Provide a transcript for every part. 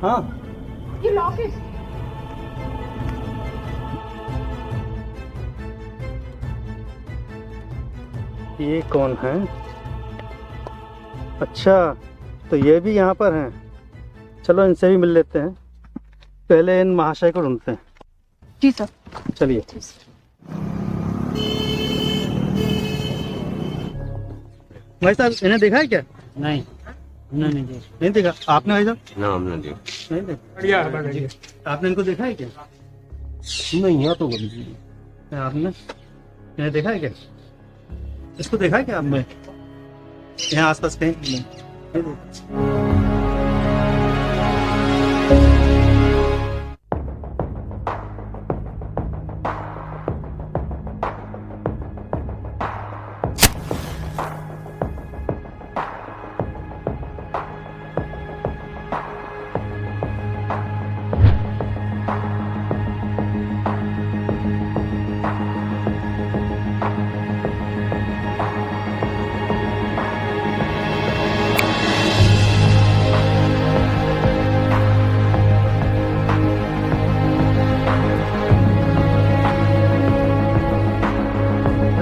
हाँ, ये लॉकेट। ये कौन है? अच्छा, तो ये भी यहाँ पर हैं। चलो इनसे भी मिल लेते हैं। पहले इन महाशय को ढूंढते हैं। जी सर। चलिए। भाई साहब, इन्हें देखा है क्या? नहीं, नहीं देखा। नहीं देखा आपने भाई साहब? ना हमने देखा। नहीं देखा। आपने इनको देखा है क्या? नहीं, यहाँ तो कभी आपने इन्हें देखा है क्या? इसको देखा है क्या आपने? यहाँ आसपास कहीं नहीं देखा।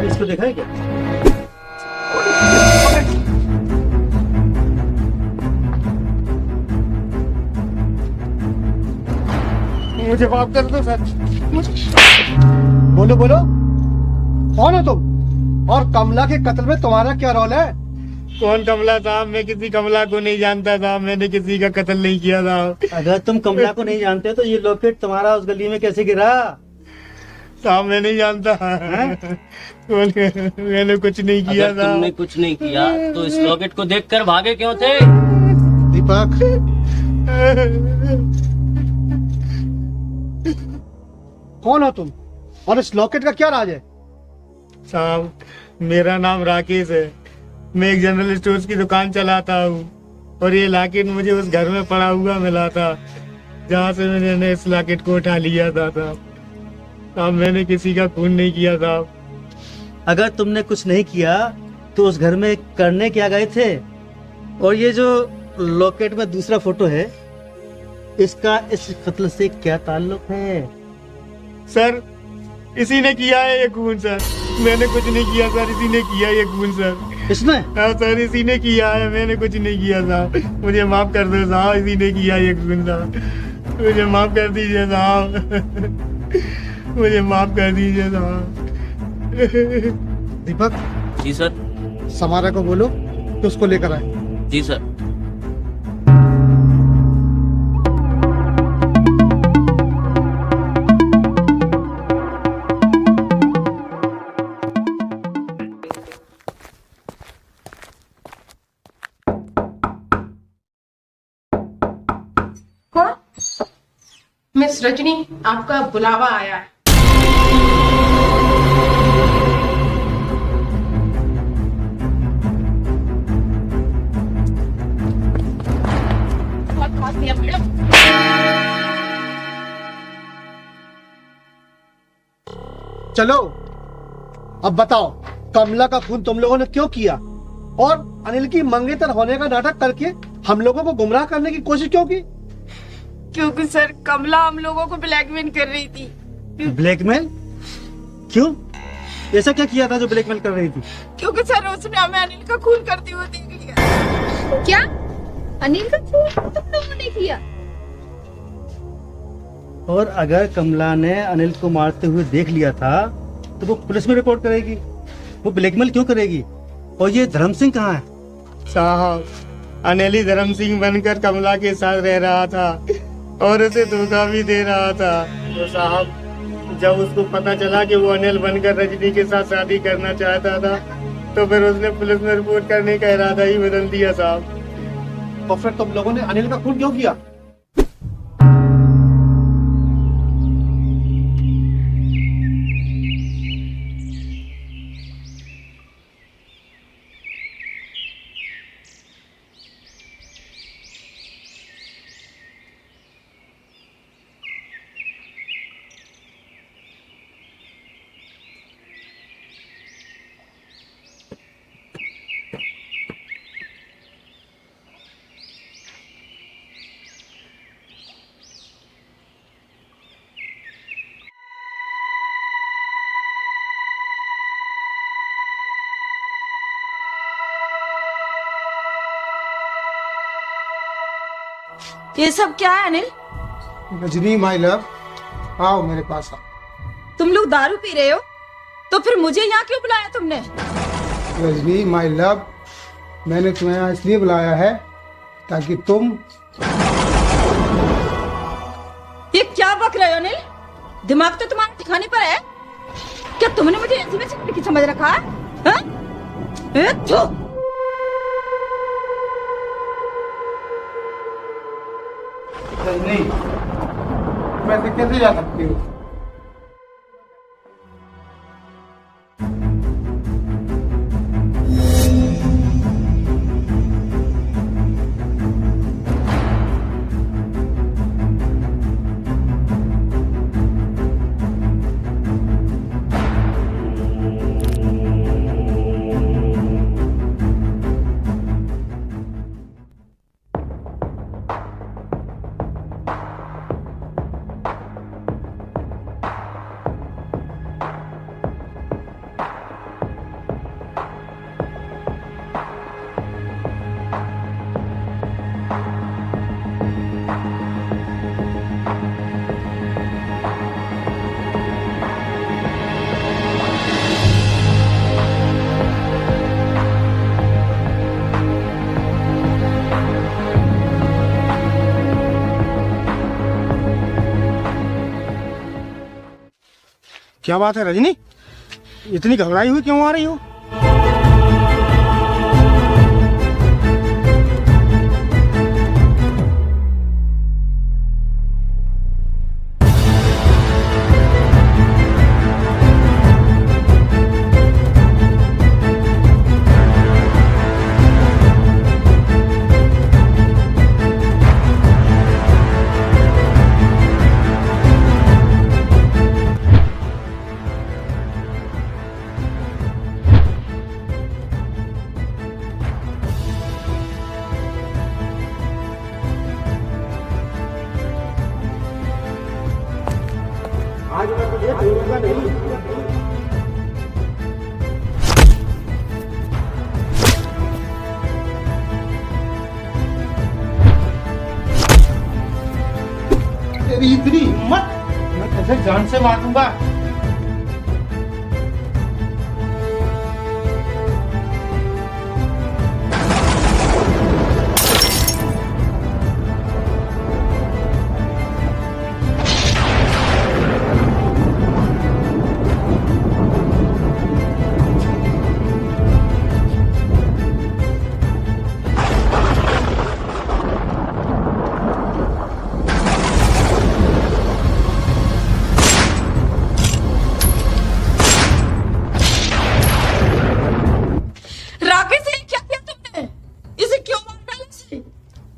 इसको देखा है क्या? मुझे माफ कर दो सर। बोलो बोलो, कौन हो तुम और कमला के कत्ल में तुम्हारा क्या रोल है? कौन कमला साहब? मैं किसी कमला को नहीं जानता साहब। मैंने किसी का कत्ल नहीं किया साहब। अगर तुम कमला को नहीं जानते तो ये लॉकेट तुम्हारा उस गली में कैसे गिरा? साहब मैं नहीं जानता। मैंने कुछ नहीं किया अगर तुमने साहब। कुछ नहीं किया तो इस लॉकेट को देखकर भागे क्यों थे? दीपक, कौन हो तुम और इस लॉकेट का क्या राज है? साहब मेरा नाम राकेश है। मैं एक जनरल स्टोर्स की दुकान चलाता हूँ और ये लॉकेट मुझे उस घर में पड़ा हुआ मिला था जहाँ से मैंने इस लॉकेट को उठा लिया था साहब। मैंने किसी का खून नहीं किया साहब। अगर तुमने कुछ नहीं किया तो उस घर में करने क्या गए थे? और ये जो लॉकेट में दूसरा फोटो है, इसका इस कत्ल से क्या ताल्लुक है? सर इसी ने किया है ये खून सर। मैंने कुछ नहीं किया सर, इसी ने किया ये खून सर। इसने? हाँ सर, इसी ने किया है। मैंने कुछ नहीं किया साहब। मुझे माफ कर दो साहब, इसी ने किया ये खून साहब। मुझे माफ कर दीजिए साहब। मुझे माफ कर दीजिए साहब। दीपक, जी सर। समारा को बोलो कि उसको लेकर आए। जी सर। कौन? मिस रजनी, आपका बुलावा आया है। बहुत खास दिया मैडम। चलो अब बताओ, कमला का खून तुम लोगों ने क्यों किया और अनिल की मंगेतर होने का नाटक करके हम लोगों को गुमराह करने की कोशिश क्यों की? क्योंकि सर कमला हम लोगों को ब्लैकमेल कर रही थी। ब्लैकमेल? क्यों? ऐसा क्या किया था जो ब्लैकमेल कर रही थी? क्योंकि सर उसने हमें अनिल का खून करते हुए देख लिया। क्या? अनिल का खून तुम लोगों ने किया? और अगर कमला ने अनिल को मारते हुए देख लिया था तो वो पुलिस में रिपोर्ट करेगी। वो ब्लैकमेल क्यों करेगी? और ये धर्म सिंह कहाँ है? साहब अनिल ही धर्म सिंह बनकर कमला के साथ रह रहा था और उसे धोखा भी दे रहा था। तो साहब जब उसको पता चला कि वो अनिल बनकर रजनी के साथ शादी करना चाहता था तो फिर उसने पुलिस में रिपोर्ट करने का इरादा ही बदल दिया साहब। तो फिर तुम लोगों ने अनिल का खून क्यों किया? ये सब क्या है अनिल? रजनी माय लव, आओ मेरे पास आओ। तुम लोग दारू पी रहे हो तो फिर मुझे यहाँ क्यों बुलाया तुमने? रजनी माय लव, मैंने तुम्हें यहाँ इसलिए बुलाया है ताकि तुम। ये क्या बक रहे हो अनिल? दिमाग तो तुम्हारे ठिकाने पर है क्या? तुमने मुझे ऐसी वैसी लड़की समझ रखा है? हाँ? नहीं, मैं तो कैसे जा सकती हूँ? क्या बात है रजनी, इतनी घबराई हुई क्यों आ रही हो? आज मैं तुझे छोड़ूंगा नहीं। तेरी इतनी हिम्मत, मैं तुझे जान से मार दूंगा।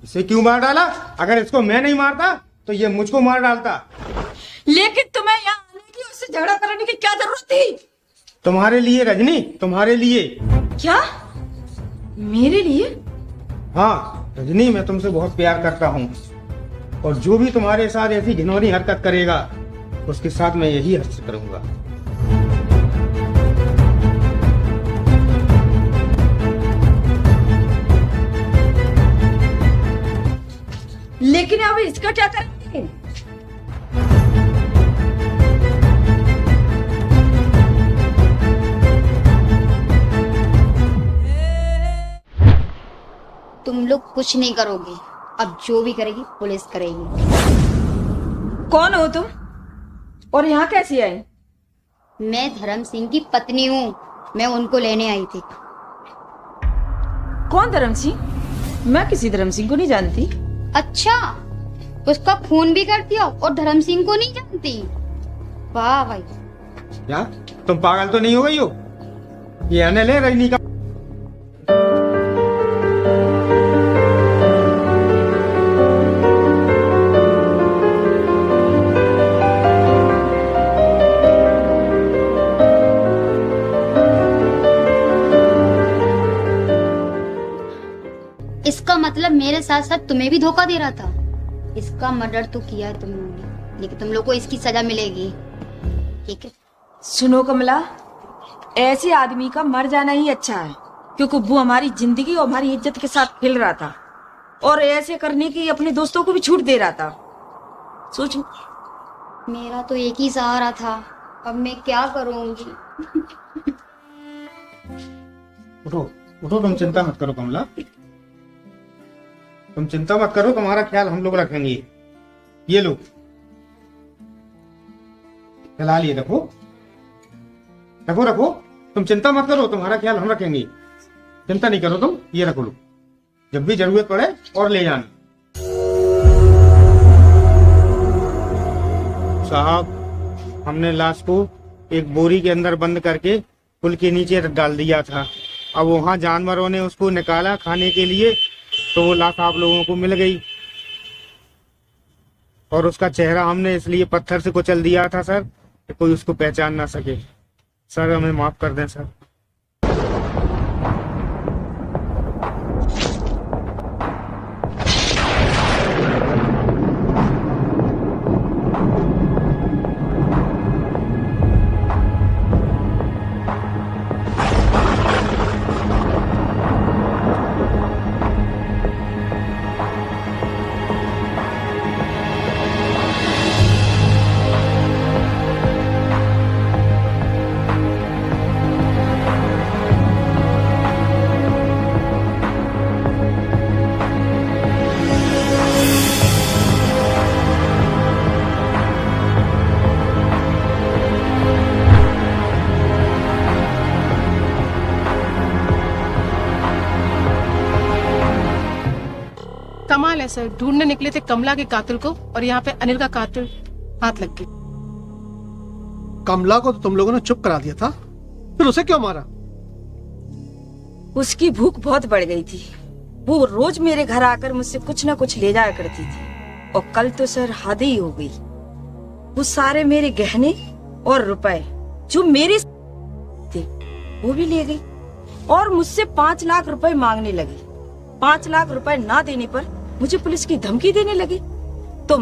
इसे क्यों मार डाला? अगर इसको मैं नहीं मारता तो ये मुझको मार डालता। लेकिन तुम्हें यहाँ आने की, उससे झगड़ा करने की क्या जरूरत थी? तुम्हारे लिए रजनी, तुम्हारे लिए। क्या? मेरे लिए? हाँ रजनी, मैं तुमसे बहुत प्यार करता हूँ और जो भी तुम्हारे साथ ऐसी घिनौनी हरकत करेगा उसके साथ मैं यही हरकत करूंगा। लेकिन अब इसका क्या करेंगे? तुम लोग कुछ नहीं करोगे, अब जो भी करेगी पुलिस करेगी। कौन हो तुम और यहाँ कैसे आए? मैं धर्म सिंह की पत्नी हूँ, मैं उनको लेने आई थी। कौन धर्म सिंह? मैं किसी धर्म सिंह को नहीं जानती। अच्छा, उसका खून भी करती हो और धर्म सिंह को नहीं जानती? वाह भाई। क्या तुम पागल तो नहीं हो गई हो? ये अनिल है, रजनी का। इसका मतलब मेरे साथ साथ तुम्हें भी धोखा दे रहा था। इसका मर्डर तो किया है तुम लोगों ने, लेकिन तुम लोग को इसकी सजा मिलेगी, ठीक है? सुनो कमला, ऐसे आदमी का मर जाना ही अच्छा है, क्योंकि वो हमारी जिंदगी और हमारी इज्जत के साथ खेल रहा था। और ऐसे करने की अपने दोस्तों को भी छूट दे रहा था। सोच, मेरा तो एक ही सहारा था, अब मैं क्या करूंगी। उठो उठो, तुम चिंता मत करो कमला, तुम चिंता मत करो, तुम्हारा ख्याल हम लोग रखेंगे। ये लो फिलहाल ये रखो रखो रखो, तुम चिंता मत करो, तुम्हारा ख्याल हम रखेंगे। चिंता नहीं करो तुम, ये रखो लो, जब भी जरूरत पड़े और ले जाना। साहब, हमने लाश को एक बोरी के अंदर बंद करके पुल के नीचे डाल दिया था। अब वहां जानवरों ने उसको निकाला खाने के लिए, तो वो लाश आप लोगों को मिल गई। और उसका चेहरा हमने इसलिए पत्थर से कुचल दिया था सर, कि कोई उसको पहचान ना सके। सर हमें माफ कर दें सर। कमाल है सर, ढूंढने निकले थे कमला के कातिल को और यहाँ पे अनिल का कातिल हाथ लग गया। कमला को तो तुम लोगों ने चुप करा दिया था, फिर उसे क्यों मारा? उसकी भूख बहुत बढ़ गई थी। वो रोज मेरे घर आकर मुझसे कुछ न कुछ ले जाया करती थी, और कल तो सर हद ही हो गई। वो सारे मेरे गहने और रुपए जो मेरे थे वो भी ले गई, और मुझसे 5 लाख रुपए मांगने लगी। 5 लाख रुपए ना देने पर मुझे पुलिस की धमकी देने लगी। तो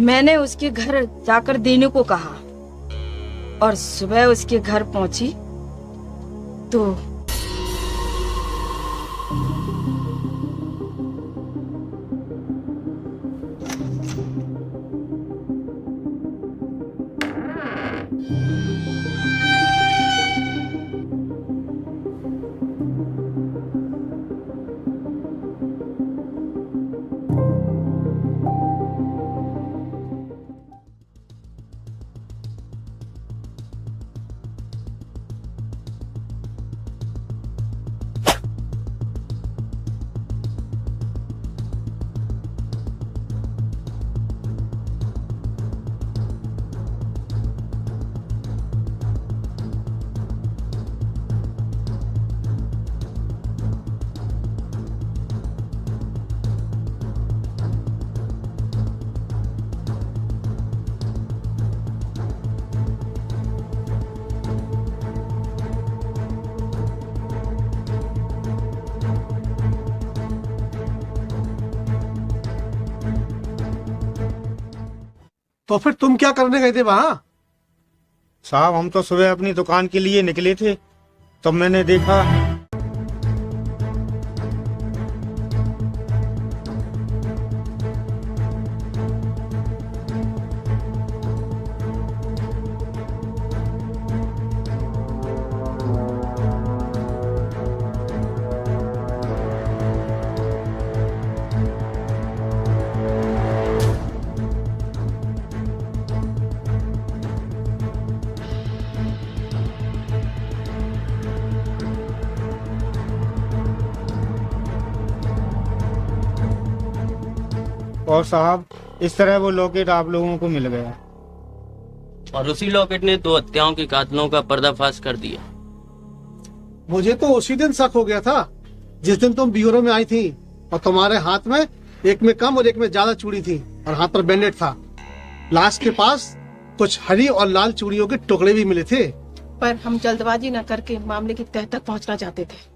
मैंने उसके घर जाकर देने को कहा, और सुबह उसके घर पहुंची तो तो फिर तुम क्या करने गए थे वहां? साहब, हम तो सुबह अपनी दुकान के लिए निकले थे, तब मैंने देखा और साहब, इस तरह वो लॉकेट आप लोगों को मिल गया। और उसी लॉकेट ने 2 हत्याओं के कातिलों का पर्दाफाश कर दिया। मुझे तो उसी दिन शक हो गया था जिस दिन तुम ब्यूरो में आई थी, और तुम्हारे हाथ में एक में कम और एक में ज्यादा चूड़ी थी, और हाथ पर बैंडेड था। लाश के पास कुछ हरी और लाल चूड़ियों के टुकड़े भी मिले थे। पर हम जल्दबाजी न करके मामले की तह तक पहुँचना चाहते थे।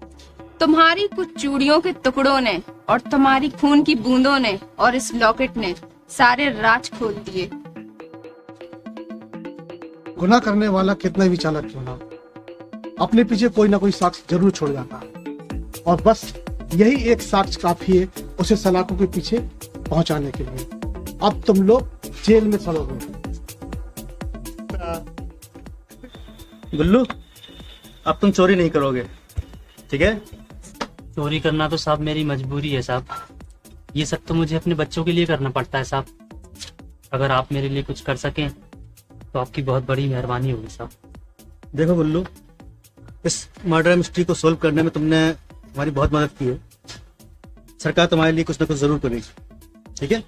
तुम्हारी कुछ चूड़ियों के टुकड़ों ने और तुम्हारी खून की बूंदों ने और इस लॉकेट ने सारे राज खोल दिए। गुनाह करने वाला कितना भी चालाक क्यों ना, अपने पीछे कोई ना कोई साक्ष्य जरूर छोड़ जाता, और बस यही एक साक्ष्य काफी है उसे सलाखों के पीछे पहुंचाने के लिए। अब तुम लोग जेल में सड़ोगे। गुल्लू, अब तुम चोरी नहीं करोगे, ठीक है? चोरी करना तो साहब मेरी मजबूरी है साहब। ये सब तो मुझे अपने बच्चों के लिए करना पड़ता है साहब। अगर आप मेरे लिए कुछ कर सकें तो आपकी बहुत बड़ी मेहरबानी होगी साहब। देखो गुल्लू, इस मर्डर मिस्ट्री को सोल्व करने में तुमने हमारी बहुत मदद की है। सरकार तुम्हारे लिए कुछ ना कुछ जरूर करेगी, ठीक है?